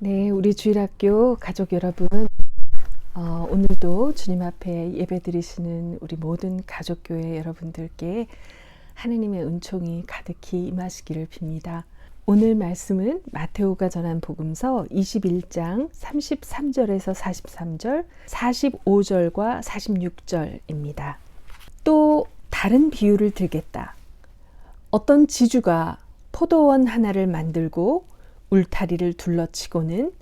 네, 우리 주일학교 가족 여러분, 오늘도 주님 앞에 예배 드리시는 우리 모든 가족교회 여러분들께 하느님의 은총이 가득히 임하시기를 빕니다. 오늘 말씀은 마테오가 전한 복음서 21장 33절에서 43절, 45절과 46절입니다. 또 다른 비유를 들겠다. 어떤 지주가 포도원 하나를 만들고 울타리를 둘러치고는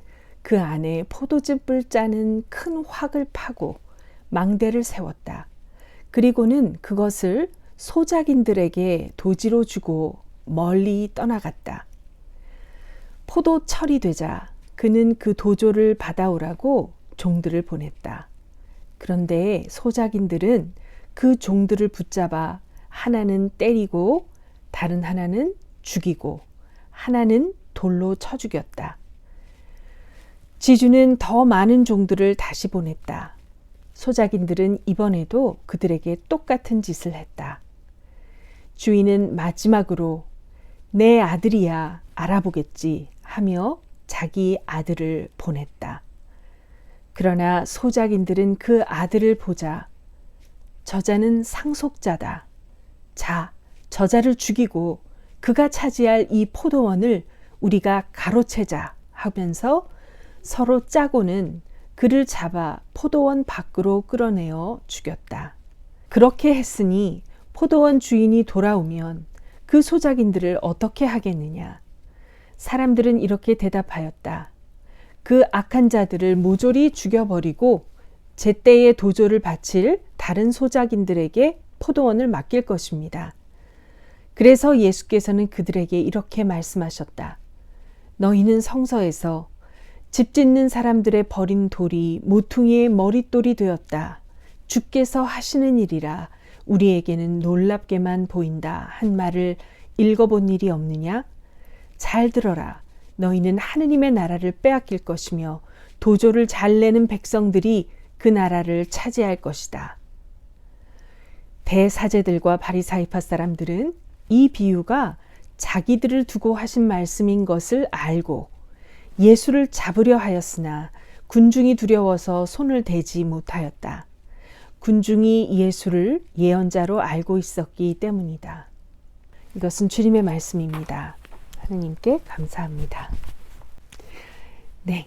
그 안에 포도즙을 짜는 큰 확을 파고 망대를 세웠다. 그리고는 그것을 소작인들에게 도지로 주고 멀리 떠나갔다. 포도철이 되자 그는 그 도조를 받아오라고 종들을 보냈다. 그런데 소작인들은 그 종들을 붙잡아 하나는 때리고 다른 하나는 죽이고 하나는 돌로 쳐 죽였다. 지주는 더 많은 종들을 다시 보냈다. 소작인들은 이번에도 그들에게 똑같은 짓을 했다. 주인은 마지막으로 내 아들이야 알아보겠지 하며 자기 아들을 보냈다. 그러나 소작인들은 그 아들을 보자 저자는 상속자다. 자, 저자를 죽이고 그가 차지할 이 포도원을 우리가 가로채자 하면서 서로 짜고는 그를 잡아 포도원 밖으로 끌어내어 죽였다. 그렇게 했으니 포도원 주인이 돌아오면 그 소작인들을 어떻게 하겠느냐? 사람들은 이렇게 대답하였다. 그 악한 자들을 모조리 죽여버리고 제때에 도조를 바칠 다른 소작인들에게 포도원을 맡길 것입니다. 그래서 예수께서는 그들에게 이렇게 말씀하셨다. 너희는 성서에서 집 짓는 사람들의 버린 돌이 모퉁이의 머릿돌이 되었다. 주께서 하시는 일이라 우리에게는 놀랍게만 보인다 한 말을 읽어본 일이 없느냐? 잘 들어라. 너희는 하느님의 나라를 빼앗길 것이며 도조를 잘 내는 백성들이 그 나라를 차지할 것이다. 대사제들과 바리사이파 사람들은 이 비유가 자기들을 두고 하신 말씀인 것을 알고 예수를 잡으려 하였으나 군중이 두려워서 손을 대지 못하였다. 군중이 예수를 예언자로 알고 있었기 때문이다. 이것은 주님의 말씀입니다. 하느님께 감사합니다. 네.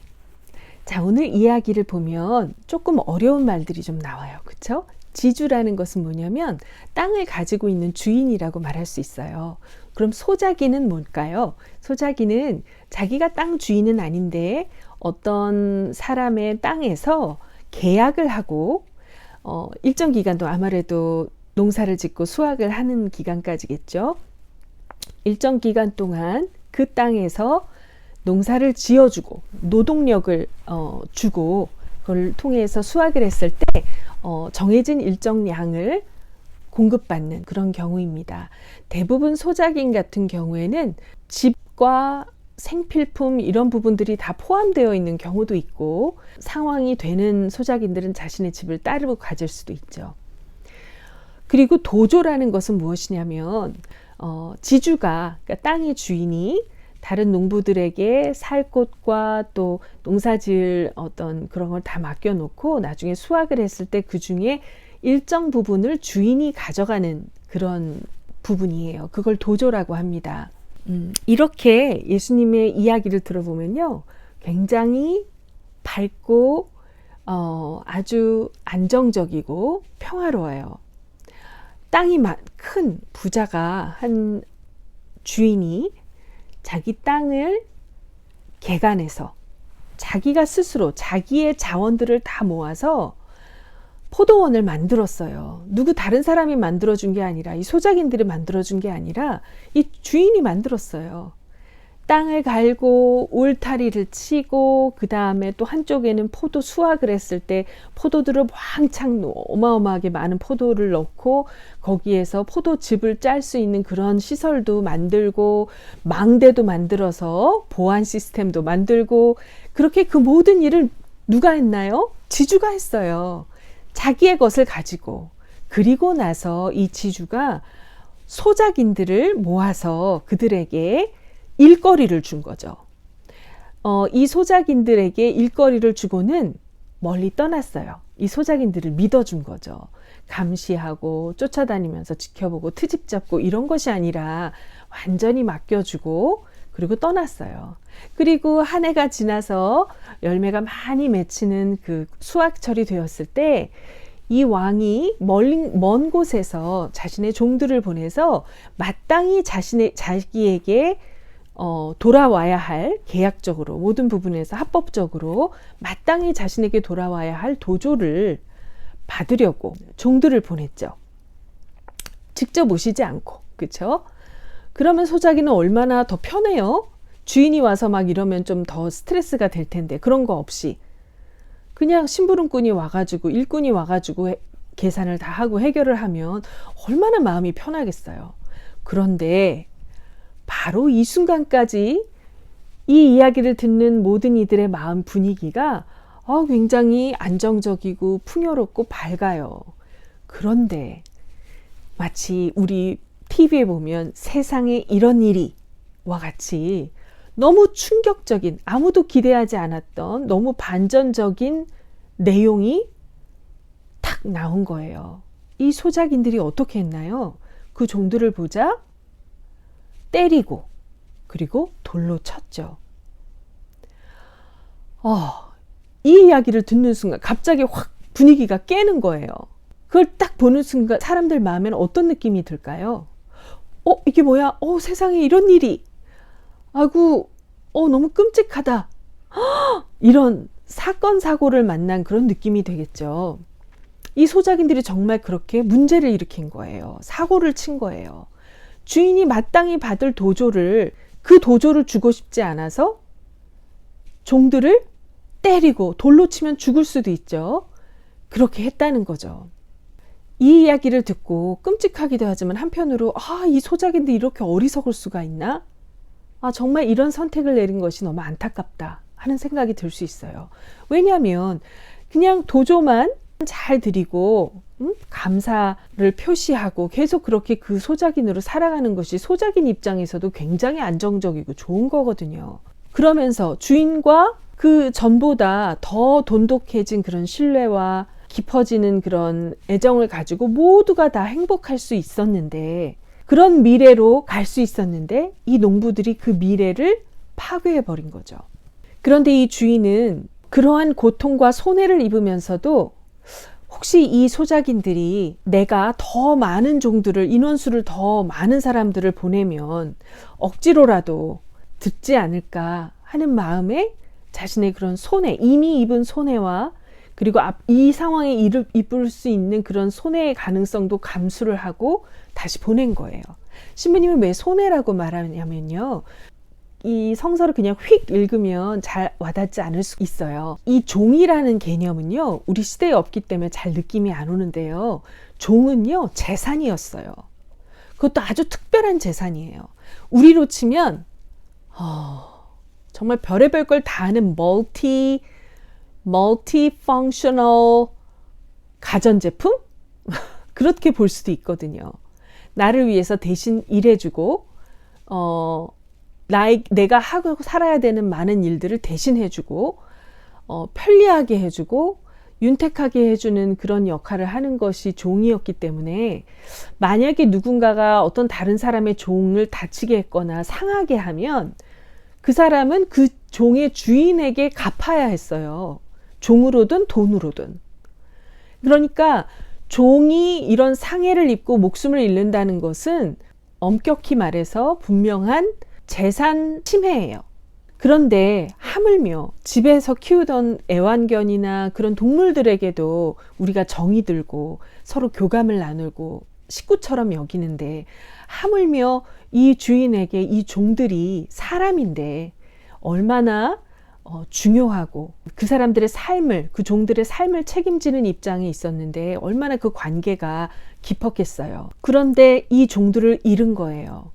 자, 오늘 이야기를 보면 조금 어려운 말들이 좀 나와요. 그렇죠? 지주라는 것은 뭐냐면 땅을 가지고 있는 주인이라고 말할 수 있어요. 그럼 소작이는 뭘까요? 소작이는 자기가 땅 주인은 아닌데 어떤 사람의 땅에서 계약을 하고 일정 기간 동안 아무래도 농사를 짓고 수확을 하는 기간까지겠죠. 일정 기간 동안 그 땅에서 농사를 지어주고 노동력을 주고 그걸 통해서 수확을 했을 때 정해진 일정 양을 공급받는 그런 경우입니다. 대부분 소작인 같은 경우에는 집과 생필품 이런 부분들이 다 포함되어 있는 경우도 있고 상황이 되는 소작인들은 자신의 집을 따로 가질 수도 있죠. 그리고 도조라는 것은 무엇이냐면 지주가 그러니까 땅의 주인이 다른 농부들에게 살 곳과 또 농사지을 어떤 그런 걸 다 맡겨놓고 나중에 수확을 했을 때 그 중에 일정 부분을 주인이 가져가는 그런 부분이에요. 그걸 도조라고 합니다. 이렇게 예수님의 이야기를 들어보면요. 굉장히 밝고 아주 안정적이고 평화로워요. 땅이 큰 부자가 한 주인이 자기 땅을 개간해서 자기가 스스로 자기의 자원들을 다 모아서 포도원을 만들었어요. 누구 다른 사람이 만들어준 게 아니라 이 소작인들이 만들어준 게 아니라 이 주인이 만들었어요. 땅을 갈고 울타리를 치고 그 다음에 또 한쪽에는 포도 수확을 했을 때 포도들을 왕창 어마어마하게 많은 포도를 넣고 거기에서 포도즙을 짤 수 있는 그런 시설도 만들고 망대도 만들어서 보안 시스템도 만들고 그렇게 그 모든 일을 누가 했나요? 지주가 했어요. 자기의 것을 가지고. 그리고 나서 이 지주가 소작인들을 모아서 그들에게 일거리를 준 거죠. 이 소작인들에게 일거리를 주고는 멀리 떠났어요. 이 소작인들을 믿어준 거죠. 감시하고 쫓아다니면서 지켜보고 트집 잡고 이런 것이 아니라 완전히 맡겨주고 그리고 떠났어요. 그리고 한 해가 지나서 열매가 많이 맺히는 그 수확철이 되었을 때 이 왕이 먼 곳에서 자신의 종들을 보내서 마땅히 자기에게 돌아와야 할, 계약적으로 모든 부분에서 합법적으로 마땅히 자신에게 돌아와야 할 도조를 받으려고 종들을 보냈죠. 직접 오시지 않고, 그렇죠? 그러면 소작이는 얼마나 더 편해요? 주인이 와서 막 이러면 좀 더 스트레스가 될 텐데 그런 거 없이 그냥 심부름꾼이 와가지고 일꾼이 와가지고 계산을 다 하고 해결을 하면 얼마나 마음이 편하겠어요. 그런데 바로 이 순간까지 이 이야기를 듣는 모든 이들의 마음 분위기가 굉장히 안정적이고 풍요롭고 밝아요. 그런데 마치 우리 TV에 보면 세상에 이런 일이와 같이 너무 충격적인, 아무도 기대하지 않았던 너무 반전적인 내용이 탁 나온 거예요. 이 소작인들이 어떻게 했나요? 그 종들을 보자 때리고 그리고 돌로 쳤죠. 이 이야기를 듣는 순간 갑자기 확 분위기가 깨는 거예요. 그걸 딱 보는 순간 사람들 마음에는 어떤 느낌이 들까요? 이게 뭐야? 세상에 이런 일이. 아이고, 너무 끔찍하다. 이런 사건, 사고를 만난 그런 느낌이 되겠죠. 이 소작인들이 정말 그렇게 문제를 일으킨 거예요. 사고를 친 거예요. 주인이 마땅히 받을 도조를, 그 도조를 주고 싶지 않아서 종들을 때리고 돌로 치면 죽을 수도 있죠. 그렇게 했다는 거죠. 이 이야기를 듣고 끔찍하기도 하지만 한편으로 이 소작인들이 이렇게 어리석을 수가 있나? 정말 이런 선택을 내린 것이 너무 안타깝다 하는 생각이 들 수 있어요. 왜냐하면 그냥 도조만 잘 드리고 감사를 표시하고 계속 그렇게 그 소작인으로 살아가는 것이 소작인 입장에서도 굉장히 안정적이고 좋은 거거든요. 그러면서 주인과 그 전보다 더 돈독해진 그런 신뢰와 깊어지는 그런 애정을 가지고 모두가 다 행복할 수 있었는데, 그런 미래로 갈 수 있었는데 이 농부들이 그 미래를 파괴해 버린 거죠. 그런데 이 주인은 그러한 고통과 손해를 입으면서도 혹시 이 소작인들이 내가 더 많은 종들을, 인원수를 더 많은 사람들을 보내면 억지로라도 듣지 않을까 하는 마음에 자신의 그런 손해, 이미 입은 손해와 그리고 이 상황에 이끌 수 있는 그런 손해의 가능성도 감수를 하고 다시 보낸 거예요. 신부님은 왜 손해라고 말하냐면요, 이 성서를 그냥 휙 읽으면 잘 와닿지 않을 수 있어요. 이 종이라는 개념은요, 우리 시대에 없기 때문에 잘 느낌이 안 오는데요, 종은요 재산이었어요. 그것도 아주 특별한 재산이에요. 우리로 치면 정말 별의별 걸 다 하는 multifunctional 가전제품? 그렇게 볼 수도 있거든요. 나를 위해서 대신 일해주고 내가 하고 살아야 되는 많은 일들을 대신 해주고 편리하게 해주고 윤택하게 해주는 그런 역할을 하는 것이 종이었기 때문에, 만약에 누군가가 어떤 다른 사람의 종을 다치게 했거나 상하게 하면 그 사람은 그 종의 주인에게 갚아야 했어요. 종으로든 돈으로든. 그러니까 종이 이런 상해를 입고 목숨을 잃는다는 것은 엄격히 말해서 분명한 재산 침해예요. 그런데 하물며 집에서 키우던 애완견이나 그런 동물들에게도 우리가 정이 들고 서로 교감을 나누고 식구처럼 여기는데, 하물며 이 주인에게 이 종들이 사람인데 얼마나 중요하고 그 사람들의 삶을, 그 종들의 삶을 책임지는 입장에 있었는데 얼마나 그 관계가 깊었겠어요. 그런데 이 종들을 잃은 거예요.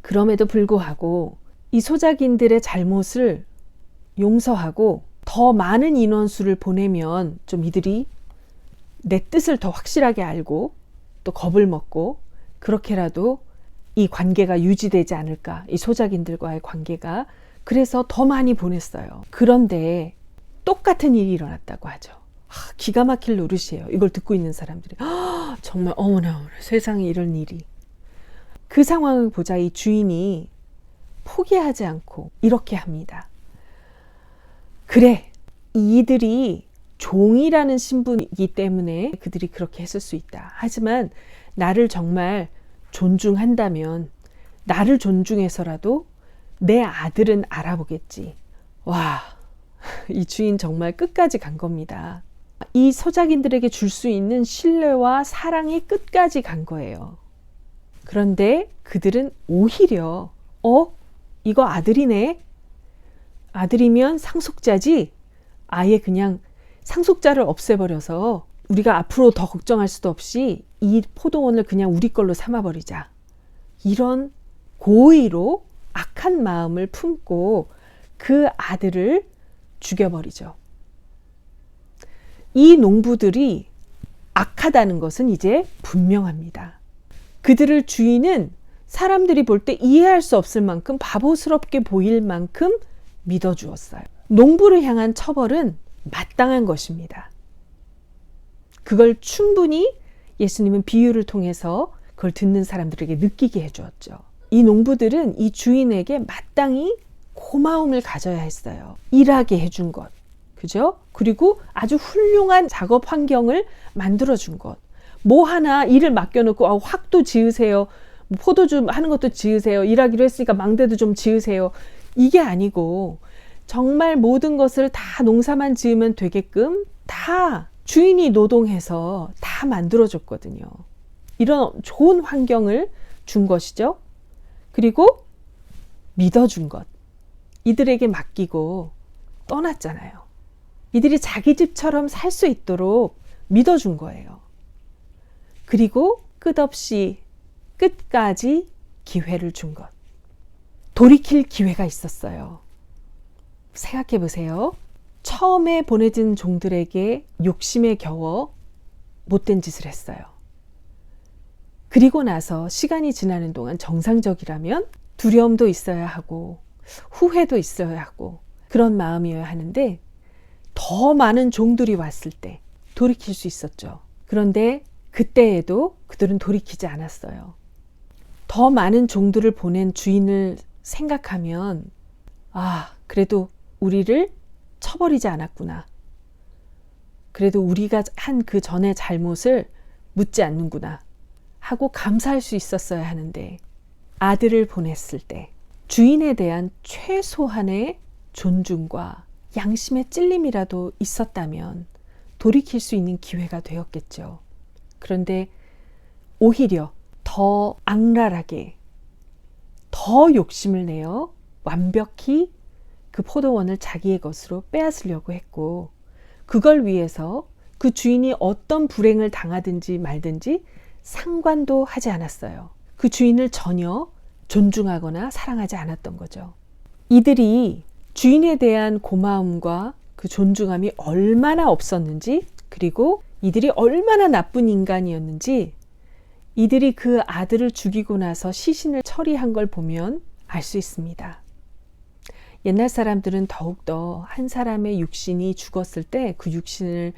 그럼에도 불구하고 이 소작인들의 잘못을 용서하고 더 많은 인원수를 보내면 좀 이들이 내 뜻을 더 확실하게 알고 또 겁을 먹고 그렇게라도 이 관계가 유지되지 않을까, 이 소작인들과의 관계가 그래서 더 많이 보냈어요. 그런데 똑같은 일이 일어났다고 하죠. 기가 막힐 노릇이에요. 이걸 듣고 있는 사람들이 정말 어머나 세상에 이런 일이. 그 상황을 보자 이 주인이 포기하지 않고 이렇게 합니다. 그래, 이들이 종이라는 신분이기 때문에 그들이 그렇게 했을 수 있다. 하지만 나를 정말 존중한다면 나를 존중해서라도 내 아들은 알아보겠지. 와, 이 주인 정말 끝까지 간 겁니다. 이 소작인들에게 줄 수 있는 신뢰와 사랑이 끝까지 간 거예요. 그런데 그들은 오히려 이거 아들이네? 아들이면 상속자지? 아예 그냥 상속자를 없애버려서 우리가 앞으로 더 걱정할 수도 없이 이 포도원을 그냥 우리 걸로 삼아버리자. 이런 고의로 악한 마음을 품고 그 아들을 죽여버리죠. 이 농부들이 악하다는 것은 이제 분명합니다. 그들을 주인은 사람들이 볼 때 이해할 수 없을 만큼 바보스럽게 보일 만큼 믿어주었어요. 농부를 향한 처벌은 마땅한 것입니다. 그걸 충분히 예수님은 비유를 통해서 그걸 듣는 사람들에게 느끼게 해주었죠. 이 농부들은 이 주인에게 마땅히 고마움을 가져야 했어요. 일하게 해준 것, 그죠? 그리고 아주 훌륭한 작업 환경을 만들어준 것. 뭐 하나 일을 맡겨놓고 확도 지으세요. 포도주 하는 것도 지으세요. 일하기로 했으니까 망대도 좀 지으세요. 이게 아니고 정말 모든 것을 다 농사만 지으면 되게끔 다 주인이 노동해서 다 만들어줬거든요. 이런 좋은 환경을 준 것이죠. 그리고 믿어준 것. 이들에게 맡기고 떠났잖아요. 이들이 자기 집처럼 살 수 있도록 믿어준 거예요. 그리고 끝없이 끝까지 기회를 준 것. 돌이킬 기회가 있었어요. 생각해 보세요. 처음에 보내진 종들에게 욕심에 겨워 못된 짓을 했어요. 그리고 나서 시간이 지나는 동안 정상적이라면 두려움도 있어야 하고 후회도 있어야 하고 그런 마음이어야 하는데 더 많은 종들이 왔을 때 돌이킬 수 있었죠. 그런데 그때에도 그들은 돌이키지 않았어요. 더 많은 종들을 보낸 주인을 생각하면 그래도 우리를 쳐버리지 않았구나. 그래도 우리가 한 그 전의 잘못을 묻지 않는구나 하고 감사할 수 있었어야 하는데 아들을 보냈을 때 주인에 대한 최소한의 존중과 양심의 찔림이라도 있었다면 돌이킬 수 있는 기회가 되었겠죠. 그런데 오히려 더 악랄하게 더 욕심을 내어 완벽히 그 포도원을 자기의 것으로 빼앗으려고 했고 그걸 위해서 그 주인이 어떤 불행을 당하든지 말든지 상관도 하지 않았어요. 그 주인을 전혀 존중하거나 사랑하지 않았던 거죠. 이들이 주인에 대한 고마움과 그 존중함이 얼마나 없었는지 그리고 이들이 얼마나 나쁜 인간이었는지 이들이 그 아들을 죽이고 나서 시신을 처리한 걸 보면 알 수 있습니다. 옛날 사람들은 더욱더 한 사람의 육신이 죽었을 때 그 육신을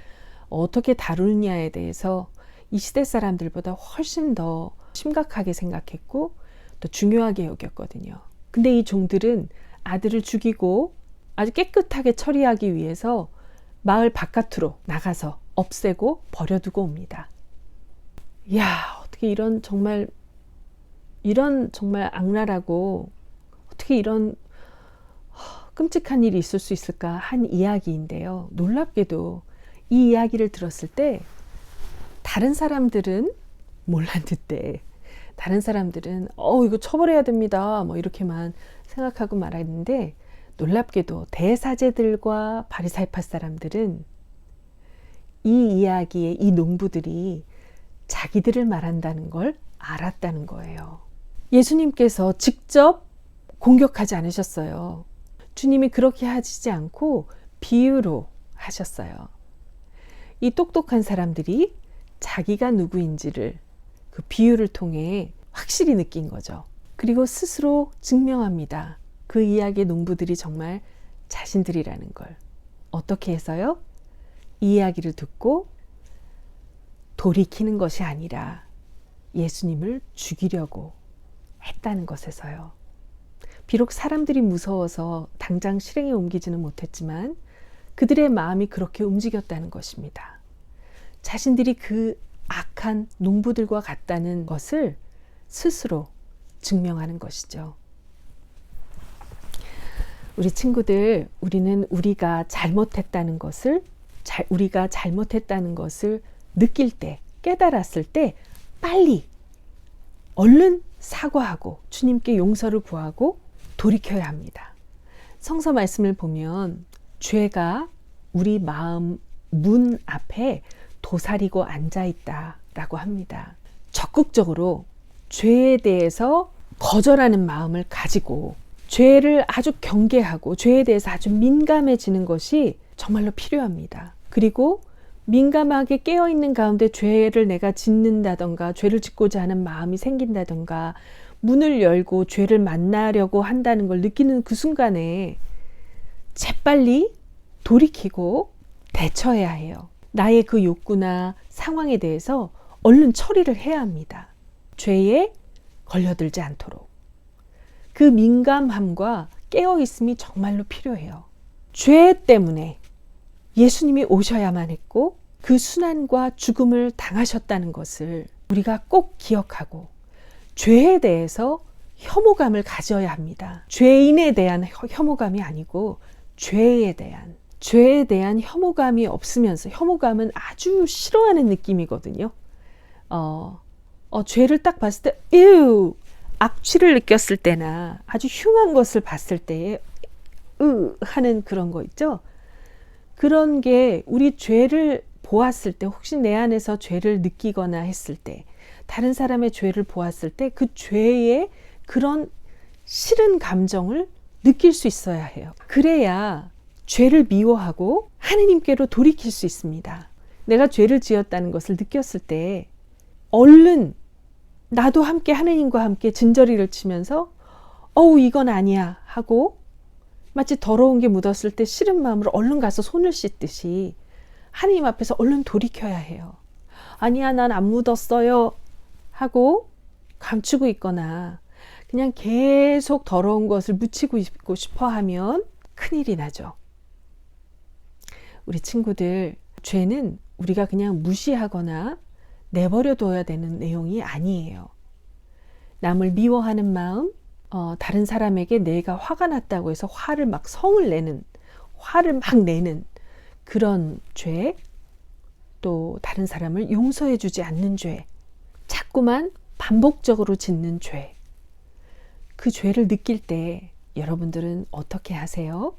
어떻게 다루느냐에 대해서 이 시대 사람들보다 훨씬 더 심각하게 생각했고 또 중요하게 여겼거든요. 근데 이 종들은 아들을 죽이고 아주 깨끗하게 처리하기 위해서 마을 바깥으로 나가서 없애고 버려두고 옵니다. 이야, 어떻게 이런 정말 악랄하고 어떻게 이런 끔찍한 일이 있을 수 있을까 한 이야기인데요. 놀랍게도 이 이야기를 들었을 때 다른 사람들은 몰랐는데 다른 사람들은 이거 처벌해야 됩니다. 뭐 이렇게만 생각하고 말았는데 놀랍게도 대사제들과 바리사이파 사람들은 이 이야기에 이 농부들이 자기들을 말한다는 걸 알았다는 거예요. 예수님께서 직접 공격하지 않으셨어요. 주님이 그렇게 하시지 않고 비유로 하셨어요. 이 똑똑한 사람들이 자기가 누구인지를 그 비유를 통해 확실히 느낀 거죠. 그리고 스스로 증명합니다. 그 이야기의 농부들이 정말 자신들이라는 걸. 어떻게 해서요? 이 이야기를 듣고 돌이키는 것이 아니라 예수님을 죽이려고 했다는 것에서요. 비록 사람들이 무서워서 당장 실행에 옮기지는 못했지만 그들의 마음이 그렇게 움직였다는 것입니다. 자신들이 그 악한 농부들과 같다는 것을 스스로 증명하는 것이죠. 우리 친구들, 우리는 우리가 잘못했다는 것을 느낄 때, 깨달았을 때 빨리 얼른 사과하고 주님께 용서를 구하고 돌이켜야 합니다. 성서 말씀을 보면 죄가 우리 마음 문 앞에 도사리고 앉아있다라고 합니다. 적극적으로 죄에 대해서 거절하는 마음을 가지고 죄를 아주 경계하고 죄에 대해서 아주 민감해지는 것이 정말로 필요합니다. 그리고 민감하게 깨어있는 가운데 죄를 내가 짓는다던가 죄를 짓고자 하는 마음이 생긴다던가 문을 열고 죄를 만나려고 한다는 걸 느끼는 그 순간에 재빨리 돌이키고 대처해야 해요. 나의 그 욕구나 상황에 대해서 얼른 처리를 해야 합니다. 죄에 걸려들지 않도록. 그 민감함과 깨어있음이 정말로 필요해요. 죄 때문에 예수님이 오셔야만 했고 그 순환과 죽음을 당하셨다는 것을 우리가 꼭 기억하고 죄에 대해서 혐오감을 가져야 합니다. 죄인에 대한 혐오감이 아니고 죄에 대한 혐오감이 없으면서, 혐오감은 아주 싫어하는 느낌이거든요. 죄를 딱 봤을 때 에휴, 악취를 느꼈을 때나 아주 흉한 것을 봤을 때에 하는 그런 거 있죠. 그런 게 우리 죄를 보았을 때, 혹시 내 안에서 죄를 느끼거나 했을 때, 다른 사람의 죄를 보았을 때 그 죄의 그런 싫은 감정을 느낄 수 있어야 해요. 그래야 죄를 미워하고 하느님께로 돌이킬 수 있습니다. 내가 죄를 지었다는 것을 느꼈을 때 얼른 나도 함께 하느님과 함께 진저리를 치면서 이건 아니야 하고 마치 더러운 게 묻었을 때 싫은 마음으로 얼른 가서 손을 씻듯이 하느님 앞에서 얼른 돌이켜야 해요. 아니야, 난 안 묻었어요 하고 감추고 있거나 그냥 계속 더러운 것을 묻히고 있고 싶어 하면 큰일이 나죠. 우리 친구들, 죄는 우리가 그냥 무시하거나 내버려 둬야 되는 내용이 아니에요. 남을 미워하는 마음, 다른 사람에게 내가 화가 났다고 해서 화를 막 내는 그런 죄, 또 다른 사람을 용서해 주지 않는 죄, 자꾸만 반복적으로 짓는 죄, 그 죄를 느낄 때 여러분들은 어떻게 하세요?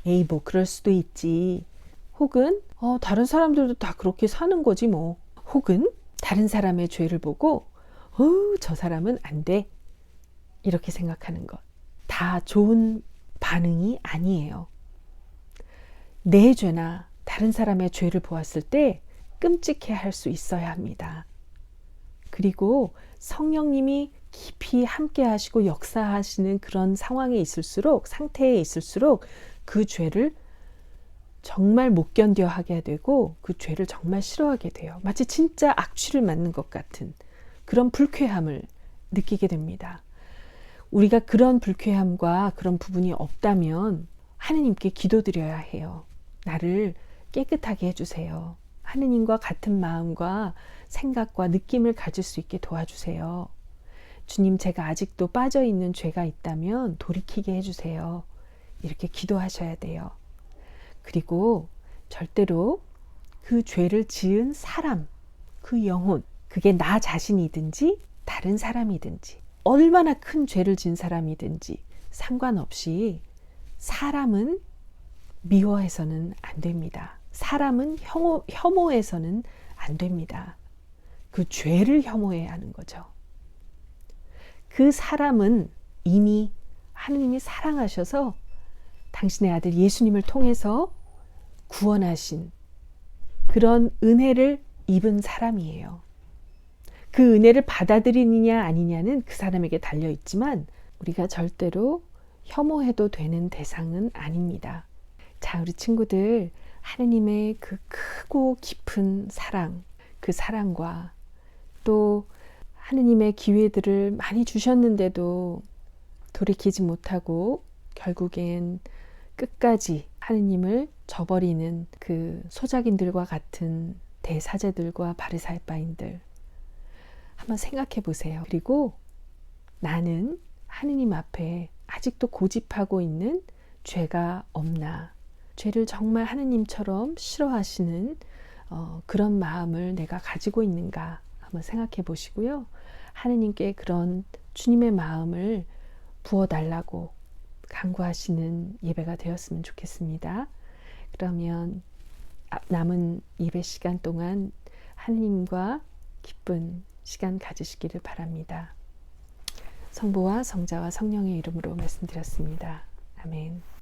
에이, 뭐 그럴 수도 있지. 혹은 다른 사람들도 다 그렇게 사는 거지 뭐. 혹은 다른 사람의 죄를 보고 저 사람은 안 돼, 이렇게 생각하는 것. 다 좋은 반응이 아니에요. 내 죄나 다른 사람의 죄를 보았을 때 끔찍해 할 수 있어야 합니다. 그리고 성령님이 깊이 함께 하시고 역사하시는 그런 상태에 있을수록 그 죄를 정말 못 견뎌 하게 되고 그 죄를 정말 싫어하게 돼요. 마치 진짜 악취를 맡는 것 같은 그런 불쾌함을 느끼게 됩니다. 우리가 그런 불쾌함과 그런 부분이 없다면 하느님께 기도드려야 해요. 나를 깨끗하게 해주세요. 하느님과 같은 마음과 생각과 느낌을 가질 수 있게 도와주세요. 주님, 제가 아직도 빠져있는 죄가 있다면 돌이키게 해주세요. 이렇게 기도하셔야 돼요. 그리고 절대로 그 죄를 지은 사람, 그 영혼, 그게 나 자신이든지 다른 사람이든지 얼마나 큰 죄를 지은 사람이든지 상관없이 사람은 미워해서는 안 됩니다. 사람은 혐오해서는 안 됩니다. 그 죄를 혐오해야 하는 거죠. 그 사람은 이미 하느님이 사랑하셔서 당신의 아들 예수님을 통해서 구원하신 그런 은혜를 입은 사람이에요. 그 은혜를 받아들이느냐 아니냐는 그 사람에게 달려있지만 우리가 절대로 혐오해도 되는 대상은 아닙니다. 자, 우리 친구들, 하느님의 그 크고 깊은 사랑, 그 사랑과 또 하느님의 기회들을 많이 주셨는데도 돌이키지 못하고 결국엔 끝까지 하느님을 저버리는 그 소작인들과 같은 대사제들과 바리사이바인들 한번 생각해 보세요. 그리고 나는 하느님 앞에 아직도 고집하고 있는 죄가 없나? 죄를 정말 하느님처럼 싫어하시는 그런 마음을 내가 가지고 있는가? 한번 생각해 보시고요. 하느님께 그런 주님의 마음을 부어달라고 간구하시는 예배가 되었으면 좋겠습니다. 그러면 남은 예배 시간 동안 하느님과 기쁜 시간 가지시기를 바랍니다. 성부와 성자와 성령의 이름으로 말씀드렸습니다. 아멘.